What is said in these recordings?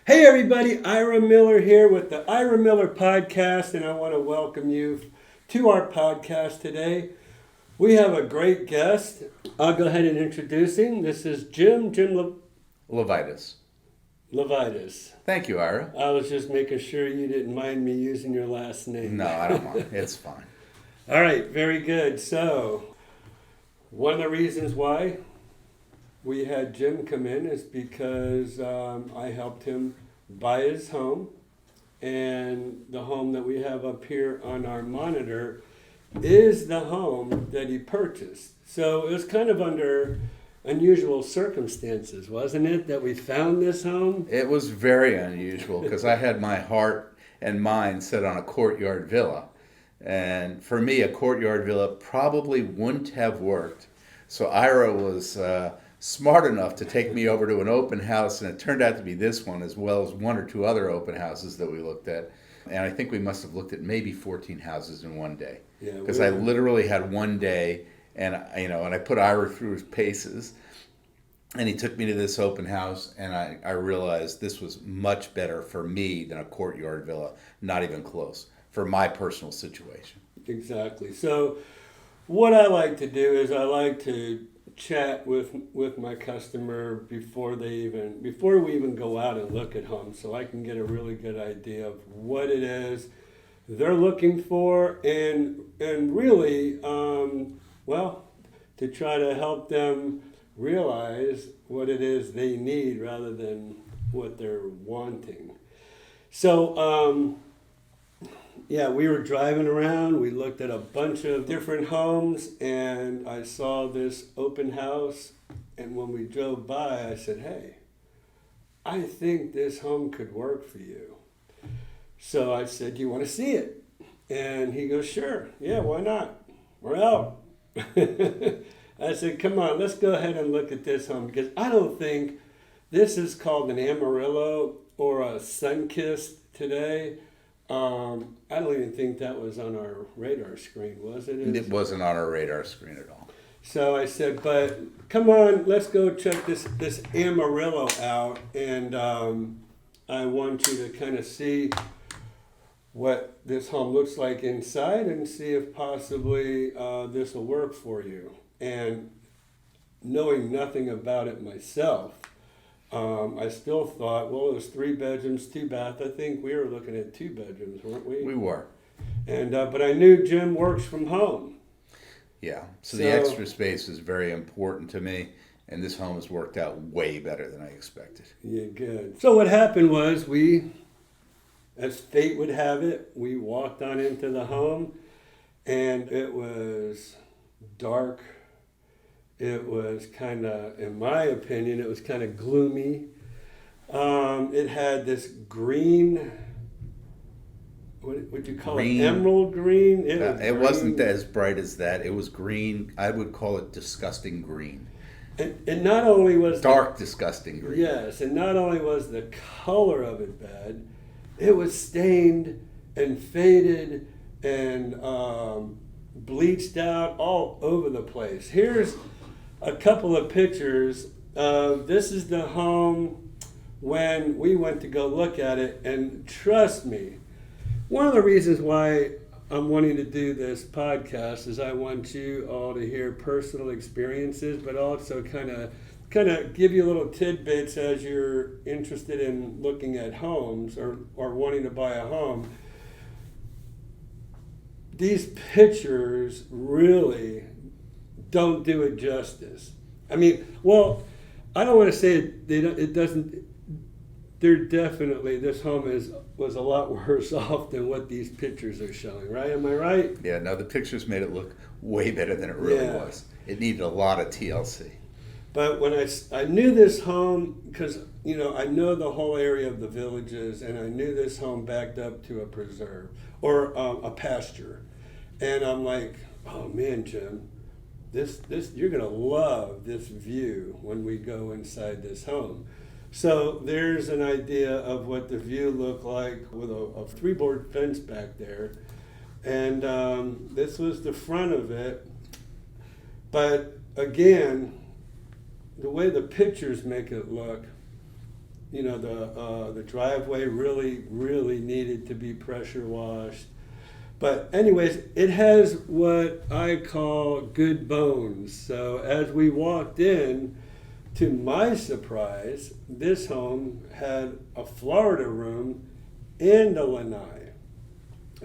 Hey everybody, Ira Miller here with the Ira Miller podcast, and I want to welcome you to our podcast today. We have a great guest. I'll go ahead and introduce him. This is Jim Levites. Levites. Thank you, Ira. I was just making sure you didn't mind me using your last name. No, I don't mind. It's fine. All right, very good. So, one of the reasons why we had Jim come in is because I helped him buy his home, and the home that we have up here on our monitor is the home that he purchased. So it was kind of under unusual circumstances, wasn't it, that we found this home? It was very unusual because I had my heart and mind set on a courtyard villa. And for me, a courtyard villa probably wouldn't have worked. So Ira was smart enough to take me over to an open house, and it turned out to be this one as well as one or two other open houses that we looked at. And I think we must have looked at maybe 14 houses in one day. Because I literally had one day, and I put Ira through his paces, and he took me to this open house, and I realized this was much better for me than a courtyard villa, not even close, for my personal situation. Exactly. So what I like to do is I like to chat with my customer before we even go out and look at homes, so I can get a really good idea of what it is they're looking for, and really to try to help them realize what it is they need rather than what they're wanting. So we were driving around, we looked at a bunch of different homes, and I saw this open house, and when we drove by, I said, hey, I think this home could work for you. So I said, you want to see it? And he goes, sure, yeah, why not? We're out. I said, come on, let's go ahead and look at this home, because I don't think this is called an Amarillo or a Sunkist today. I don't even think that was on our radar screen, was it? It wasn't on our radar screen at all. So I said, but come on, let's go check this Amarillo out, and I want you to kind of see what this home looks like inside and see if possibly this will work for you. And knowing nothing about it myself, I still thought, well, it was 3 bedrooms, 2 bath. I think we were looking at 2 bedrooms, weren't we? We were. And but I knew Jim works from home. Yeah, so the extra space is very important to me, and this home has worked out way better than I expected. Yeah, good. So what happened was we, as fate would have it, we walked on into the home, and it was dark. It was kind of, in my opinion, it was kind of gloomy. It had this green, what would you call it? Emerald green? It wasn't as bright as that. It was green. I would call it disgusting green. And not only was dark, disgusting green. Yes, and not only was the color of it bad, it was stained and faded and bleached out all over the place. Here's a couple of pictures. This is the home when we went to go look at it, and trust me, one of the reasons why I'm wanting to do this podcast is I want you all to hear personal experiences, but also kind of give you little tidbits as you're interested in looking at homes or wanting to buy a home. These pictures really don't do it justice. I mean, well, I don't want to say it doesn't. They're definitely, this home was a lot worse off than what these pictures are showing, right? Am I right? Yeah, no, the pictures made it look way better than it really was. It needed a lot of TLC. But when I knew this home, because, I know the whole area of the Villages, and I knew this home backed up to a preserve or a pasture. And I'm like, oh man, Jim, this you're going to love this view when we go inside this home. So there's an idea of what the view looked like with a 3-board fence back there. And this was the front of it. But again, the way the pictures make it look, the driveway really needed to be pressure washed. But anyways, it has what I call good bones. So as we walked in, to my surprise, this home had a Florida room and a lanai.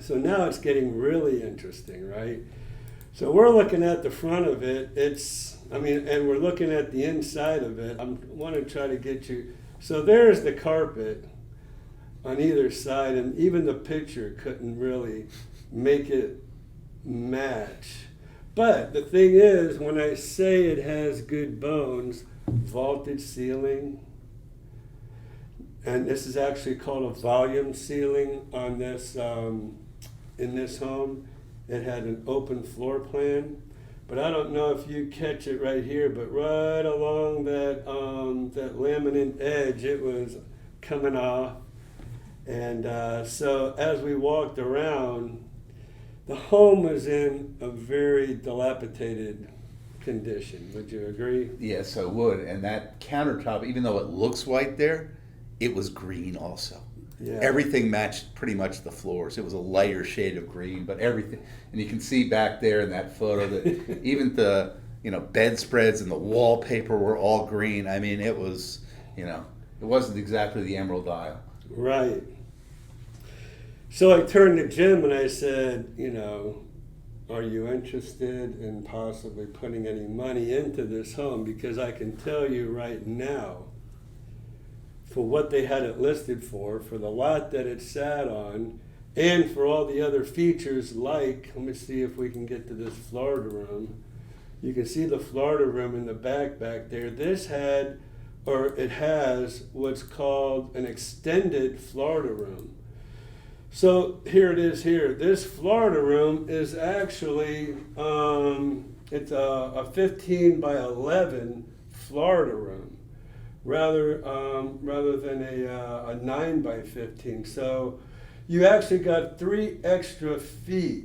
So now it's getting really interesting, right? So we're looking at the front of it. And we're looking at the inside of it. I want to try to get you. So there's the carpet on either side, and even the picture couldn't really make it match. But the thing is, when I say it has good bones, vaulted ceiling, and this is actually called a volume ceiling on this in this home. It had an open floor plan, but I don't know if you catch it right here, but right along that that laminate edge, it was coming off. And so as we walked around, the home was in a very dilapidated condition. Would you agree? Yes, I would. And that countertop, even though it looks white there, it was green also. Yeah. Everything matched pretty much the floors. It was a lighter shade of green, but everything. And you can see back there in that photo that even the bedspreads and the wallpaper were all green. I mean, it was, it wasn't exactly the Emerald Isle. Right. So I turned to Jim and I said, are you interested in possibly putting any money into this home? Because I can tell you right now, for what they had it listed for the lot that it sat on, and for all the other features let me see if we can get to this Florida room. You can see the Florida room in the back there. It has what's called an extended Florida room. So here it is here. This Florida room is actually, it's a 15 by 11 Florida room, rather than a 9 by 15. So you actually got 3 extra feet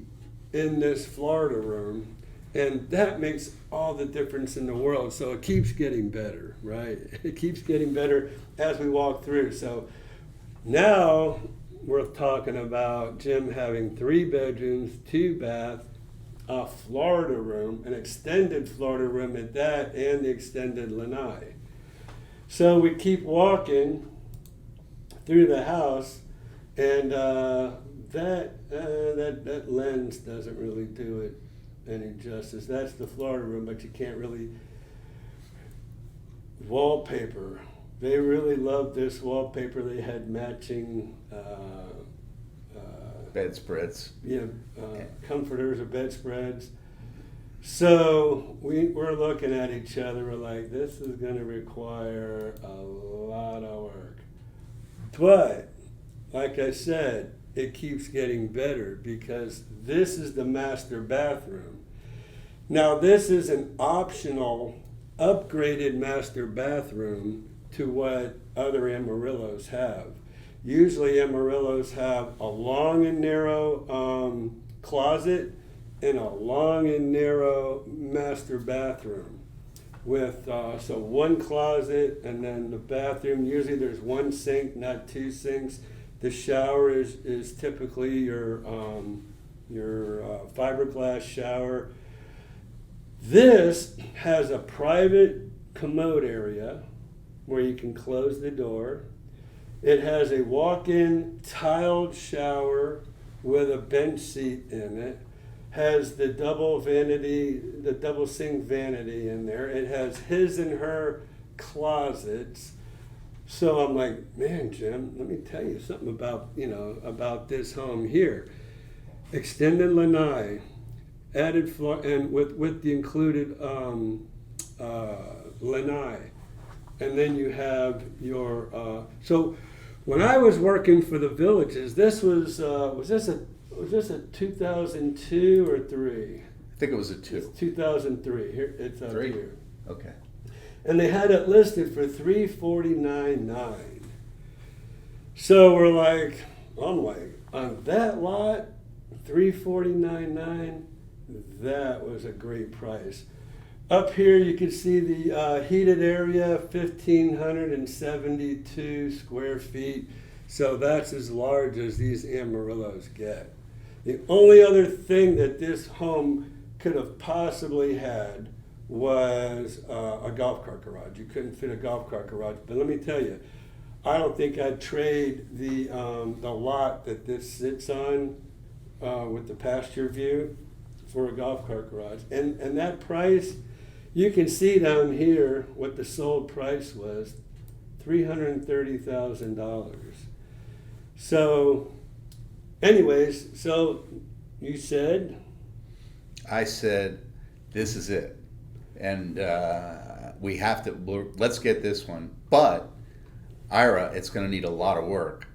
in this Florida room, and that makes all the difference in the world. So it keeps getting better, right? It keeps getting better as we walk through. So now we're talking about Jim having 3 bedrooms, 2 baths, a Florida room, an extended Florida room at that, and the extended lanai. So we keep walking through the house, and that lens doesn't really do it any justice. That's the Florida room, but you can't really. Wallpaper. They really loved this wallpaper. They had matching Bedspreads. Comforters or bedspreads. So we're looking at each other. We're like, this is going to require a lot of work. But, like I said, it keeps getting better because this is the master bathroom. Now, this is an optional, upgraded master bathroom to what other Amarillos have. Usually Amarillos have a long and narrow closet and a long and narrow master bathroom with so one closet, and then the bathroom, usually there's 1 sink, not 2 sinks. The shower is typically your fiberglass shower. This has a private commode area where you can close the door. It has a walk-in tiled shower with a bench seat in it. Has the double sink vanity in there. It has his and her closets. So I'm like, man, Jim, let me tell you something about this home here. Extended lanai, added floor, and with the included lanai. And then you have your, so when I was working for the Villages, this was this a 2002 or 3? I think it was a 2. It's 2003. Here, it's up 3? here. Okay. And they had it listed for $349,900. So I'm like, on that lot, $349,900, that was a great price. Up here, you can see the heated area, 1,572 square feet. So that's as large as these Amarillos get. The only other thing that this home could have possibly had was a golf cart garage. You couldn't fit a golf cart garage. But let me tell you, I don't think I'd trade the lot that this sits on with the pasture view for a golf cart garage. And that price, you can see down here what the sold price was, $330,000. So, anyways, so you said? I said, this is it. And we have to, let's get this one. But, Ira, it's going to need a lot of work.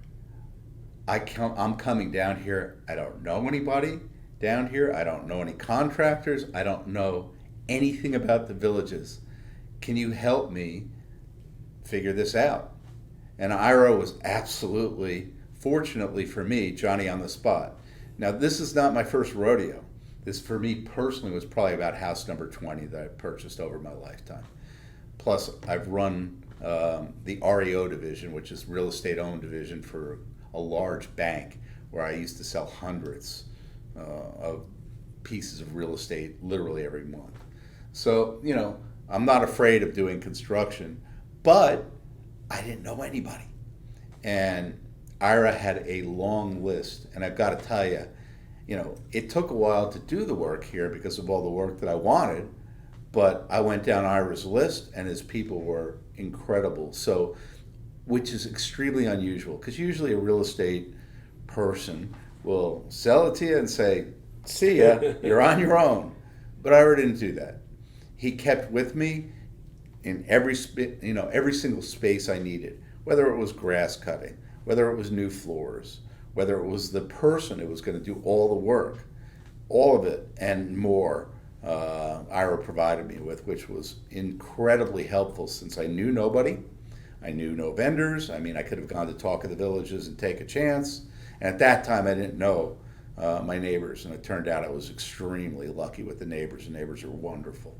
I'm coming down here. I don't know anybody down here. I don't know any contractors. I don't know anything about the villages. Can you help me figure this out? And Ira was absolutely, fortunately for me, Johnny on the spot. Now, this is not my first rodeo. This, for me personally, was probably about house number 20 that I purchased over my lifetime. Plus, I've run the REO division, which is real estate owned division for a large bank, where I used to sell hundreds of pieces of real estate literally every month. So, you know, I'm not afraid of doing construction, but I didn't know anybody. And Ira had a long list, and I've got to tell you, you know, it took a while to do the work here because of all the work that I wanted, but I went down Ira's list, and his people were incredible. So, which is extremely unusual, because usually a real estate person will sell it to you and say, see ya, you're on your own. But Ira didn't do that. He kept with me in every single space I needed, whether it was grass cutting, whether it was new floors, whether it was the person who was going to do all the work, all of it and more. Ira provided me with, which was incredibly helpful, since I knew nobody. I knew no vendors. I mean, I could have gone to Talk of the Villages and take a chance. And at that time, I didn't know my neighbors. And it turned out I was extremely lucky with the neighbors. The neighbors are wonderful.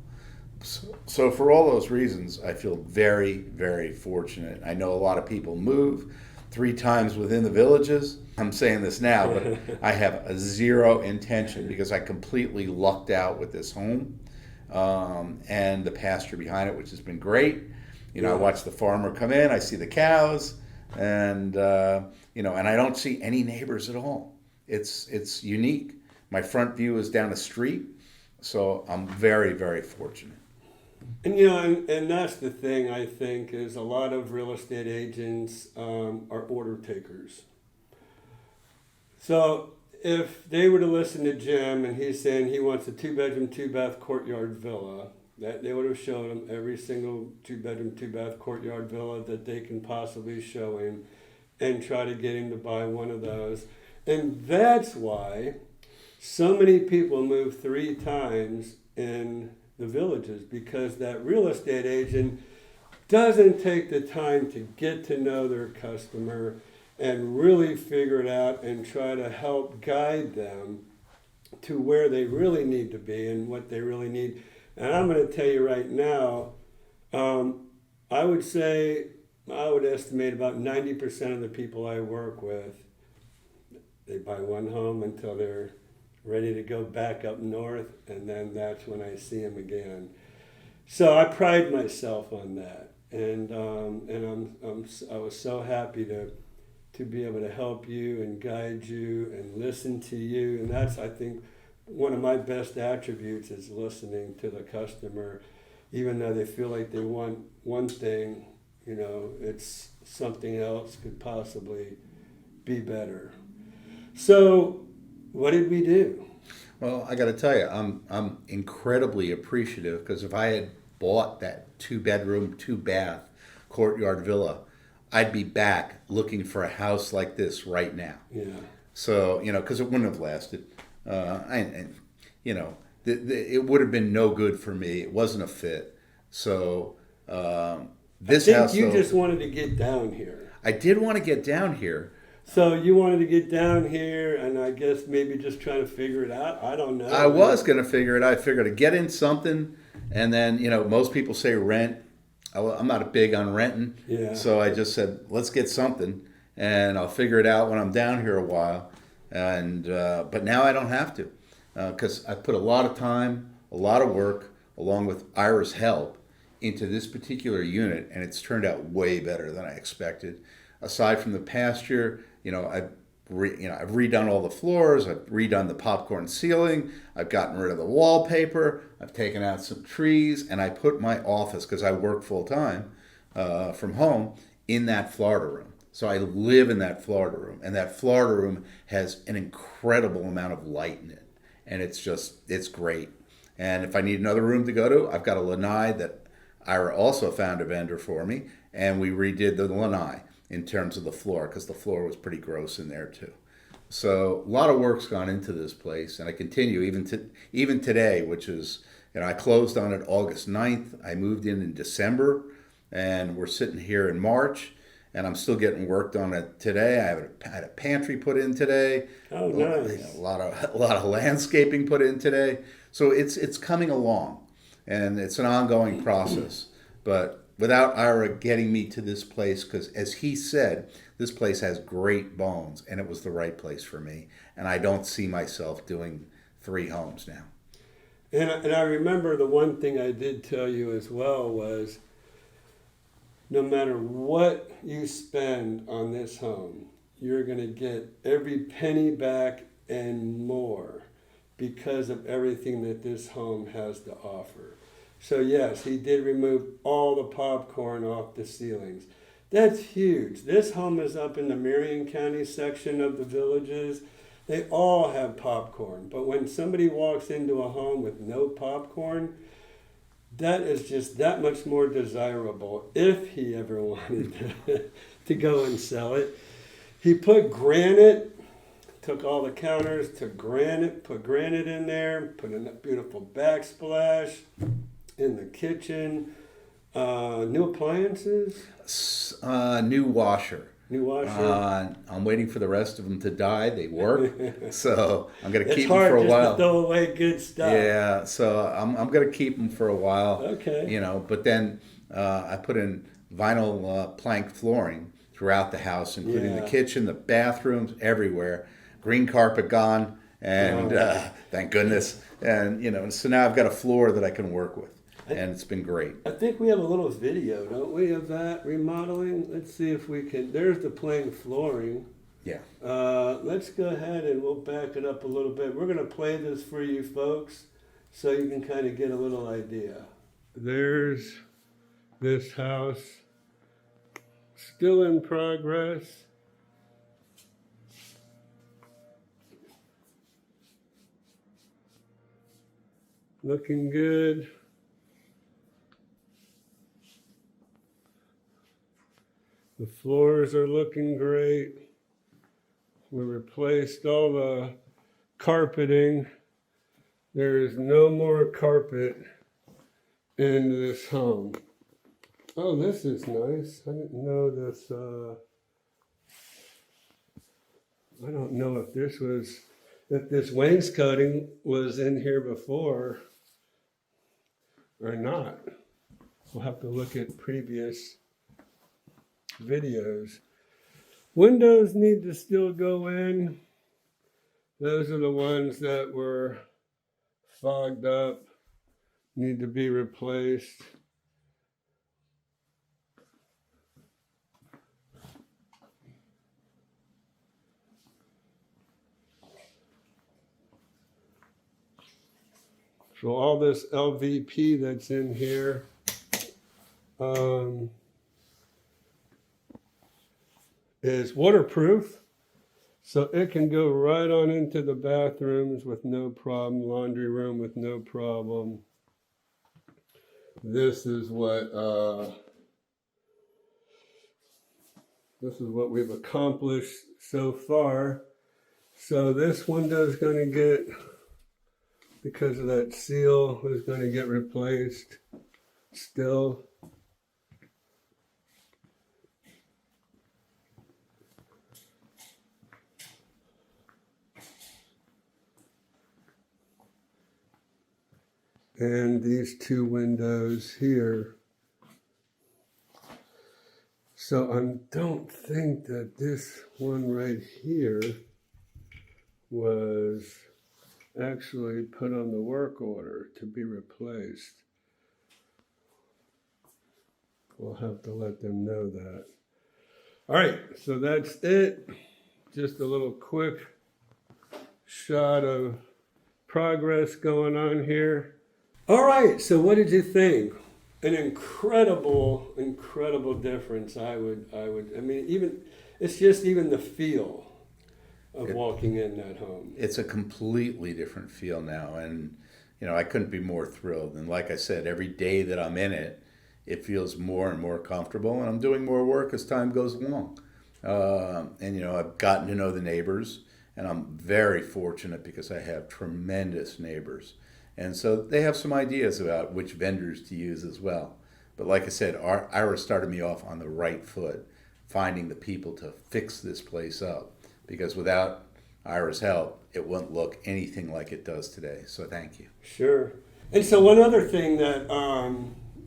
So for all those reasons, I feel very, very fortunate. I know a lot of people move 3 times within the villages. I'm saying this now, but I have a zero intention, because I completely lucked out with this home and the pasture behind it, which has been great. You know, I watch the farmer come in, I see the cows, and you know, and I don't see any neighbors at all. It's unique. My front view is down the street, so I'm very, very fortunate. And you know, and that's the thing, I think, is a lot of real estate agents are order takers. So if they were to listen to Jim and he's saying he wants a 2-bedroom, 2-bath courtyard villa, that they would have showed him every single 2-bedroom, 2-bath courtyard villa that they can possibly show him, and try to get him to buy one of those. And that's why so many people move 3 times in the villages, because that real estate agent doesn't take the time to get to know their customer and really figure it out and try to help guide them to where they really need to be and what they really need. And I'm going to tell you right now, I would estimate about 90% of the people I work with, they buy one home until they're ready to go back up north, and then that's when I see them again. So I pride myself on that, and I was so happy to be able to help you and guide you and listen to you, and that's, I think, one of my best attributes is listening to the customer, even though they feel like they want one thing, you know, it's something else could possibly be better. So, what did we do? Well, I got to tell you, I'm incredibly appreciative, because if I had bought that 2-bedroom, 2-bath courtyard villa, I'd be back looking for a house like this right now. Yeah. So, you know, because it wouldn't have lasted. You know, it would have been no good for me. It wasn't a fit. So, this I think house, you though, just wanted to get down here. I did want to get down here. So you wanted to get down here, and I guess maybe just trying to figure it out. I don't know. I was going to figure it out. I figured to get in something And then, most people say rent. I'm not big on renting. Yeah. So I just said, let's get something and I'll figure it out when I'm down here a while. And, but now I don't have to, because I put a lot of time, a lot of work, along with Ira's help into this particular unit, and it's turned out way better than I expected. Aside from the past year, I've redone all the floors, I've redone the popcorn ceiling, I've gotten rid of the wallpaper, I've taken out some trees, and I put my office, because I work full time from home, in that Florida room. So I live in that Florida room, and that Florida room has an incredible amount of light in it, and it's great. And if I need another room to go to, I've got a lanai that Ira also found a vendor for me, and we redid the lanai in terms of the floor, because the floor was pretty gross in there too. So a lot of work's gone into this place, and I continue even today, which is, I closed on it August 9th. I moved in December, and we're sitting here in March, and I'm still getting worked on it today. I had a pantry put in today. Oh, nice. A lot of landscaping put in today. So it's coming along, and it's an ongoing process. But without Ira getting me to this place, because as he said, this place has great bones, and it was the right place for me. And I don't see myself doing 3 homes now. And I remember the one thing I did tell you as well was, no matter what you spend on this home, you're going to get every penny back and more because of everything that this home has to offer. So yes, he did remove all the popcorn off the ceilings. That's huge. This home is up in the Marion County section of the Villages. They all have popcorn. But when somebody walks into a home with no popcorn, that is just that much more desirable if he ever wanted to go and sell it. He put granite, took all the counters to granite, put granite in there, put in a beautiful backsplash in the kitchen. New appliances? New washer. New washer. I'm waiting for the rest of them to die. They work, so I'm going to keep It's them hard for a just while. to throw away good stuff. Yeah, so I'm going to keep them for a while. Okay. But then I put in vinyl plank flooring throughout the house, including the kitchen, the bathrooms, everywhere. Green carpet gone, and thank goodness. And so now I've got a floor that I can work with. And it's been great. I think we have a little video, don't we, of that remodeling? Let's see if we can. There's the plain flooring. Yeah. Let's go ahead and we'll back it up a little bit. We're going to play this for you folks so you can kind of get a little idea. There's this house, still in progress. Looking good. The floors are looking great. We replaced all the carpeting. There is no more carpet in this home. Oh, this is nice. I didn't know this. I don't know if this wainscoting was in here before or not. We'll have to look at previous videos. Windows need to still go in. Those are the ones that were fogged up, need to be replaced. So all this LVP that's in here, is waterproof, so it can go right on into the bathrooms with no problem, laundry room with no problem. This is what we've accomplished so far. So this window is going to get, because of that seal, is going to get replaced still. and these two windows here. So I don't think that this one right here was actually put on the work order to be replaced. We'll have to let them know that. All right, so that's it. Just a little quick shot of progress going on here. All right, so what did you think? An incredible difference. I mean, even it's just even the feel of walking in that home. It's a completely different feel now, and I couldn't be more thrilled. And like I said, every day that I'm in it, it feels more and more comfortable, and I'm doing more work as time goes along. And I've gotten to know the neighbors, and I'm very fortunate because I have tremendous neighbors. And so they have some ideas about which vendors to use as well. But like I said, Ira started me off on the right foot, finding the people to fix this place up. Because without Ira's help, it wouldn't look anything like it does today. So thank you. Sure. And so one other thing that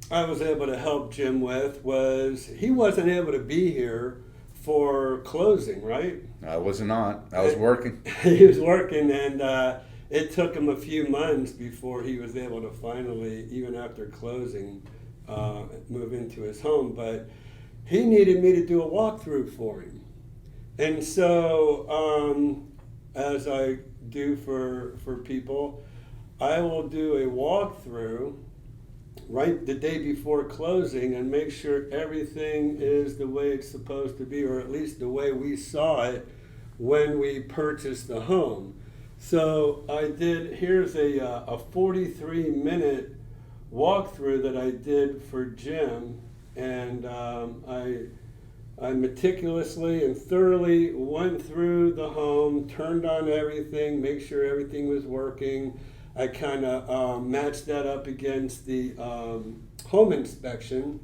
I was able to help Jim with was he wasn't able to be here for closing, right? I was not. I was working. He was working, and it took him a few months before he was able to finally, even after closing, move into his home. But he needed me to do a walkthrough for him. And so, as I do for people, I will do a walkthrough right the day before closing and make sure everything is the way it's supposed to be, or at least the way we saw it when we purchased the home. So here's a 43-minute walkthrough that I did for Jim, and I meticulously and thoroughly went through the home, turned on everything, make sure everything was working. I kind of matched that up against the home inspection.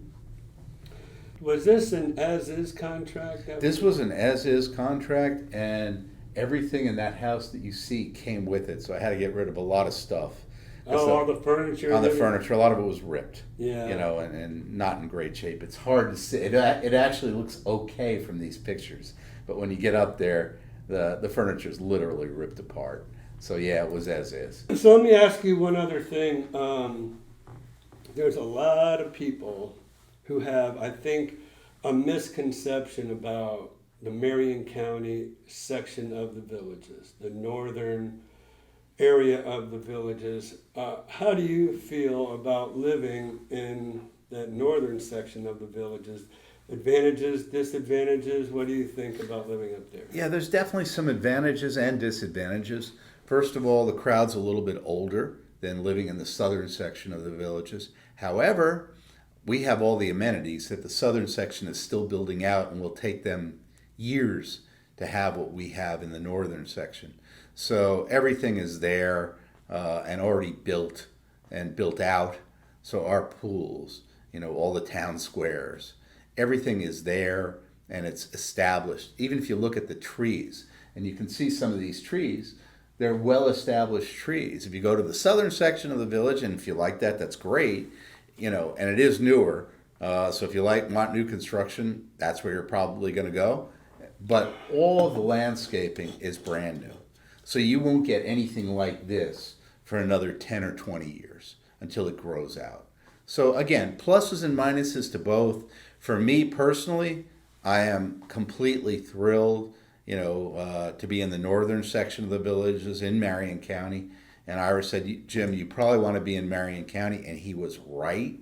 Was this an as-is contract? This was an as-is contract, and everything in that house that you see came with it. So I had to get rid of a lot of stuff. All the furniture? On the furniture, a lot of it was ripped. Yeah. And not in great shape. It's hard to see. It actually looks okay from these pictures, but when you get up there, the furniture is literally ripped apart. So yeah, it was as is. So let me ask you one other thing. There's a lot of people who have, I think, a misconception about the Marion County section of the Villages, the northern area of the Villages. How do you feel about living in that northern section of the Villages? Advantages, disadvantages, what do you think about living up there? Yeah, there's definitely some advantages and disadvantages. First of all, the crowd's a little bit older than living in the southern section of the Villages. However, we have all the amenities that the southern section is still building out, and will take them years to have what we have in the northern section. So everything is there and already built and built out. So our pools, all the town squares, everything is there and it's established. Even if you look at the trees, and you can see some of these trees, they're well-established trees. If you go to the southern section of the village, and if you like that, that's great, and it is newer. So if you want new construction, that's where you're probably going to go. But all of the landscaping is brand new. So you won't get anything like this for another 10 or 20 years until it grows out. So again, pluses and minuses to both. For me personally, I am completely thrilled, to be in the northern section of the Villages in Marion County. And Ira said, Jim, you probably want to be in Marion County. And he was right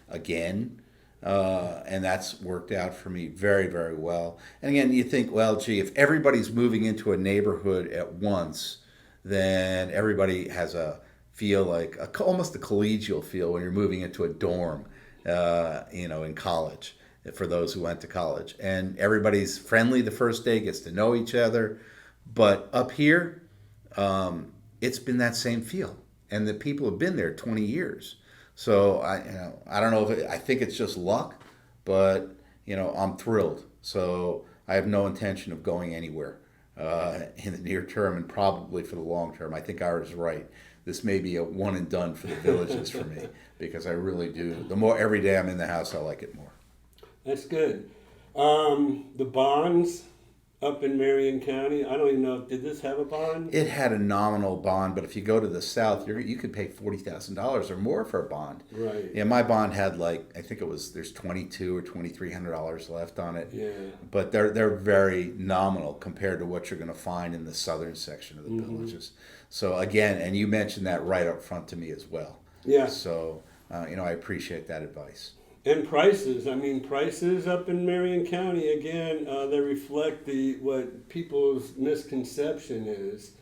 again. And that's worked out for me very, very well. And again, you think, well, gee, if everybody's moving into a neighborhood at once, then everybody has a feel like almost a collegial feel when you're moving into a dorm, in college, for those who went to college. And everybody's friendly the first day, gets to know each other. But up here, it's been that same feel. And the people have been there 20 years. So I don't know I think it's just luck, but I'm thrilled. So I have no intention of going anywhere in the near term, and probably for the long term. I think Ira's right. this may be a one and done for the Villages for me, because I really do. The more every day I'm in the house, I like it more. That's good. The bonds up in Marion County, I don't even know, did this have a bond? It had a nominal bond, but if you go to the south, you could pay $40,000 or more for a bond. Right. Yeah, my bond had I think there's $2,200 or $2,300 left on it. Yeah. But they're very nominal compared to what you're going to find in the southern section of the Villages. So again, and you mentioned that right up front to me as well. Yeah. So I appreciate that advice. And prices, prices up in Marion County, again, they reflect what people's misconception is.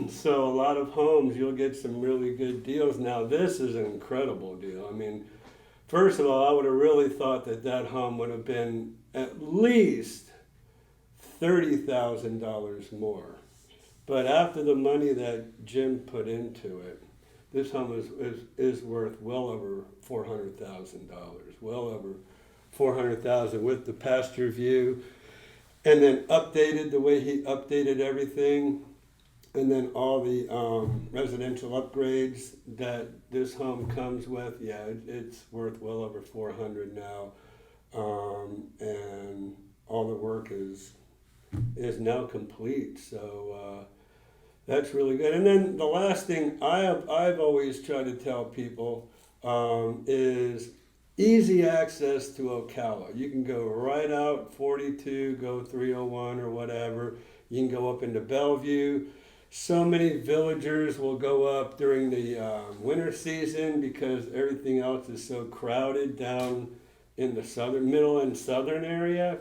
So a lot of homes, you'll get some really good deals. Now, this is an incredible deal. First of all, I would have really thought that home would have been at least $30,000 more. But after the money that Jim put into it, this home is worth well over $400,000, well over $400,000 with the pasture view, and then updated the way he updated everything, and then all the residential upgrades that this home comes with. Yeah, it's worth well over $400,000 now, and all the work is now complete. So. That's really good. And then the last thing I've always tried to tell people is easy access to Ocala. You can go right out 42, go 301 or whatever. You can go up into Bellevue. So many villagers will go up during the winter season because everything else is so crowded down in the middle and southern area.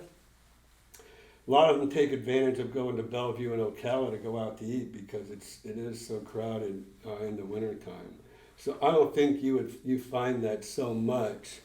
A lot of them take advantage of going to Bellevue and Ocala to go out to eat because it is so crowded in the wintertime. So I don't think you find that so much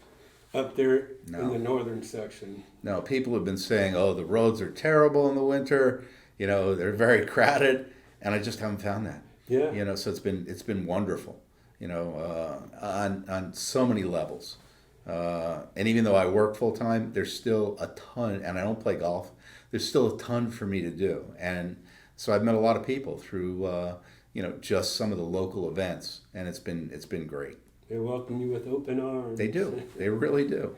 up there in the northern section. No, people have been saying, "Oh, the roads are terrible in the winter. They're very crowded," and I just haven't found that. Yeah. So it's been wonderful. On so many levels. And even though I work full time, there's still a ton, and I don't play golf. There's still a ton for me to do, and so I've met a lot of people through just some of the local events, and it's been great. They welcome you with open arms. They do. They really do.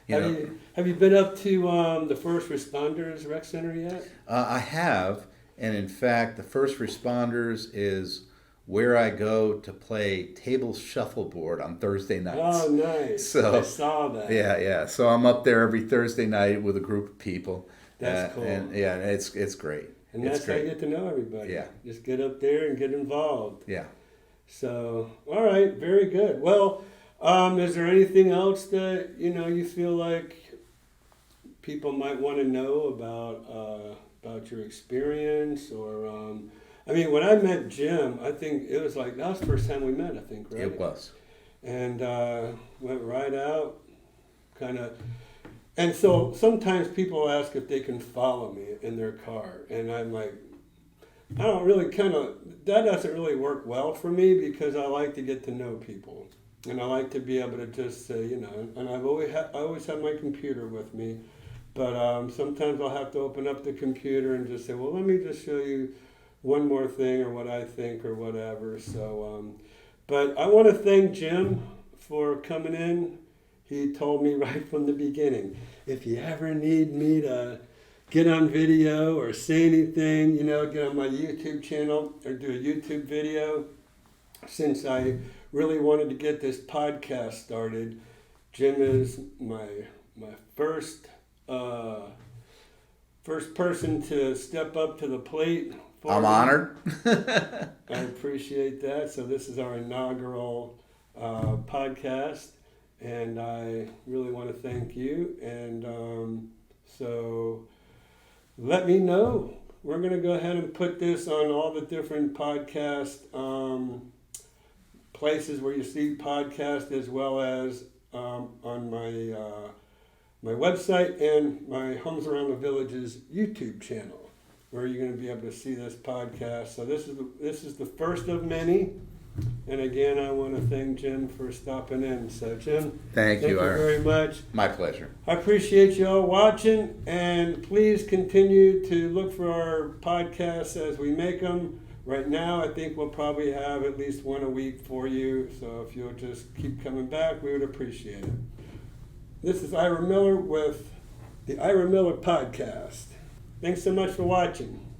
Have you been up to the First Responders Rec Center yet? I have, and in fact, the First Responders is where I go to play table shuffleboard on Thursday nights. Oh, nice. So, I saw that. Yeah. So I'm up there every Thursday night with a group of people. That's cool. And yeah, it's great. And that's how you get to know everybody. Yeah. Just get up there and get involved. Yeah. So, all right, very good. Well, is there anything else that you feel like people might want to know about your experience, or when I met Jim, I think it was that was the first time we met. I think, right? It was. And went right out, kind of. And so sometimes people ask if they can follow me in their car, and I'm like, I don't really that doesn't really work well for me because I like to get to know people, and I like to be able to just say, and I always have my computer with me, but sometimes I'll have to open up the computer and just say, well, let me just show you one more thing or what I think or whatever. So, but I want to thank Jim for coming in. He told me right from the beginning, if you ever need me to get on video or say anything, get on my YouTube channel or do a YouTube video. Since I really wanted to get this podcast started, Jim is my first person to step up to the plate. I'm honored. I appreciate that. So this is our inaugural podcast. And I really want to thank you. And so let me know. We're going to go ahead and put this on all the different podcast places where you see podcasts, as well as on my website and my Homes Around the Villages YouTube channel, where you're going to be able to see this podcast. So this is the first of many. And again, I want to thank Jim for stopping in. So, Jim, thank you very much. My pleasure. I appreciate you all watching, and please continue to look for our podcasts as we make them. Right now, I think we'll probably have at least one a week for you. So if you'll just keep coming back, we would appreciate it. This is Ira Miller with the Ira Miller Podcast. Thanks so much for watching.